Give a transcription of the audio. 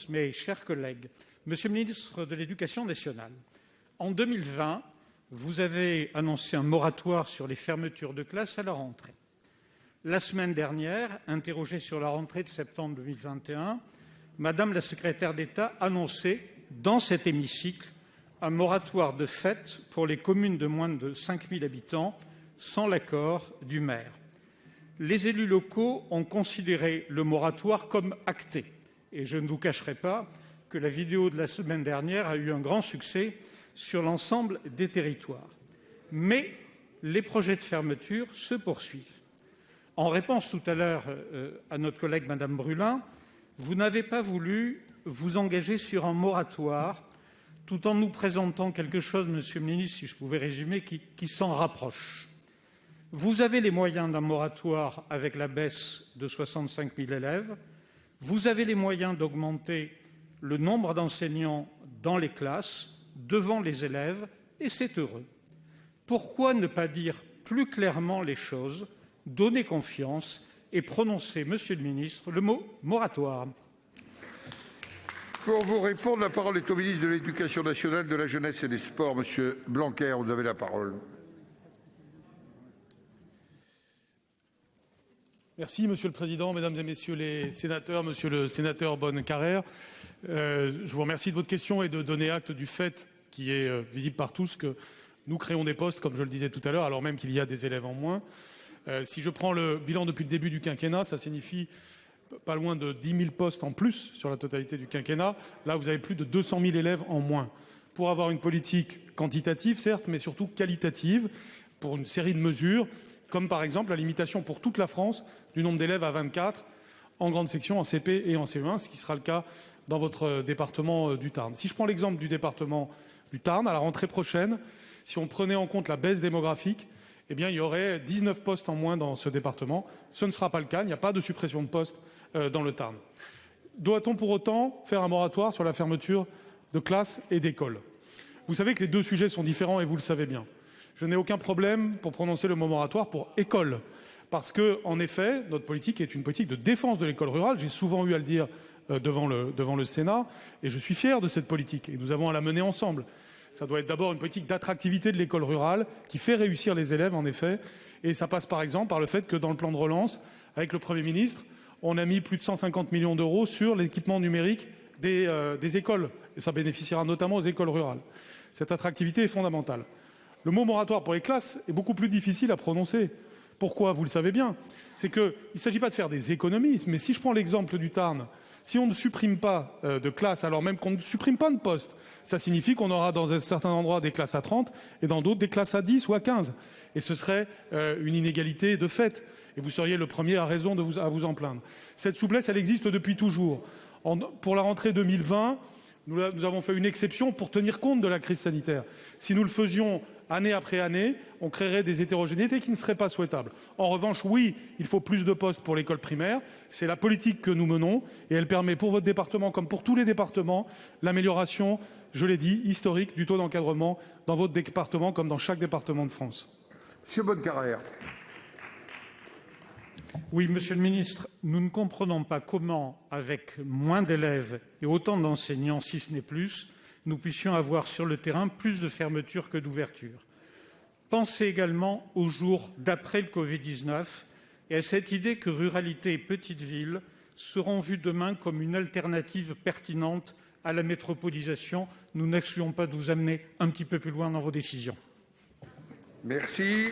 tous, mes chers collègues, Monsieur le ministre de l'Éducation nationale, en 2020, vous avez annoncé un moratoire sur les fermetures de classes à la rentrée. La semaine dernière, interrogée sur la rentrée de septembre 2021, Madame la secrétaire d'État annonçait dans cet hémicycle un moratoire de fait pour les communes de moins de 5 000 habitants sans l'accord du maire. Les élus locaux ont considéré le moratoire comme acté. Et je ne vous cacherai pas que la vidéo de la semaine dernière a eu un grand succès sur l'ensemble des territoires. Mais les projets de fermeture se poursuivent. En réponse tout à l'heure à notre collègue Madame Brulin, vous n'avez pas voulu vous engager sur un moratoire tout en nous présentant quelque chose, Monsieur le ministre, si je pouvais résumer, qui s'en rapproche. Vous avez les moyens d'un moratoire avec la baisse de 65 000 élèves. Vous avez les moyens d'augmenter le nombre d'enseignants dans les classes, devant les élèves, et c'est heureux. Pourquoi ne pas dire plus clairement les choses, donner confiance et prononcer, Monsieur le ministre, le mot moratoire? Pour vous répondre, la parole est au ministre de l'Éducation nationale, de la jeunesse et des sports, Monsieur Blanquer. Vous avez la parole. Merci, Monsieur le Président, Mesdames et Messieurs les sénateurs, Monsieur le sénateur Bonnecarrère. Je vous remercie de votre question et de donner acte du fait qui est visible par tous que nous créons des postes, comme je le disais tout à l'heure, alors même qu'il y a des élèves en moins. Si je prends le bilan depuis le début du quinquennat, ça signifie pas loin de 10 000 postes en plus sur la totalité du quinquennat. Là, vous avez plus de 200 000 élèves en moins. Pour avoir une politique quantitative, certes, mais surtout qualitative, pour une série de mesures, comme par exemple la limitation pour toute la France du nombre d'élèves à 24 en grande section, en CP et en CE1, ce qui sera le cas dans votre département du Tarn. Si je prends l'exemple du département du Tarn, à la rentrée prochaine, si on prenait en compte la baisse démographique, eh bien, il y aurait 19 postes en moins dans ce département. Ce ne sera pas le cas, il n'y a pas de suppression de postes dans le Tarn. Doit-on pour autant faire un moratoire sur la fermeture de classes et d'écoles? Vous savez que les deux sujets sont différents et vous le savez bien. Je n'ai aucun problème pour prononcer le mot moratoire pour école. Parce que, en effet, notre politique est une politique de défense de l'école rurale. J'ai souvent eu à le dire devant le Sénat et je suis fier de cette politique et nous avons à la mener ensemble. Ça doit être d'abord une politique d'attractivité de l'école rurale qui fait réussir les élèves, en effet. Et ça passe par exemple par le fait que dans le plan de relance, avec le Premier ministre, on a mis plus de 150 millions d'euros sur l'équipement numérique des écoles. Et ça bénéficiera notamment aux écoles rurales. Cette attractivité est fondamentale. Le mot moratoire pour les classes est beaucoup plus difficile à prononcer. Pourquoi? Vous le savez bien. C'est qu'il ne s'agit pas de faire des économies. Mais si je prends l'exemple du Tarn, si on ne supprime pas de classes, alors même qu'on ne supprime pas de postes, ça signifie qu'on aura dans un certain endroit des classes à 30 et dans d'autres des classes à 10 ou à 15. Et ce serait une inégalité de fait. Et vous seriez le premier à raison à vous en plaindre. Cette souplesse, elle existe depuis toujours. Pour la rentrée 2020, nous avons fait une exception pour tenir compte de la crise sanitaire. Si nous le faisions année après année, on créerait des hétérogénéités qui ne seraient pas souhaitables. En revanche, oui, il faut plus de postes pour l'école primaire. C'est la politique que nous menons et elle permet pour votre département comme pour tous les départements l'amélioration, je l'ai dit, historique du taux d'encadrement dans votre département comme dans chaque département de France. Monsieur Bonnecarrère. Oui, Monsieur le ministre, nous ne comprenons pas comment, avec moins d'élèves et autant d'enseignants, si ce n'est plus, nous puissions avoir sur le terrain plus de fermetures que d'ouvertures. Pensez également aux jours d'après le Covid-19 et à cette idée que ruralité et petites villes seront vues demain comme une alternative pertinente à la métropolisation. Nous n'excluons pas de vous amener un petit peu plus loin dans vos décisions. Merci.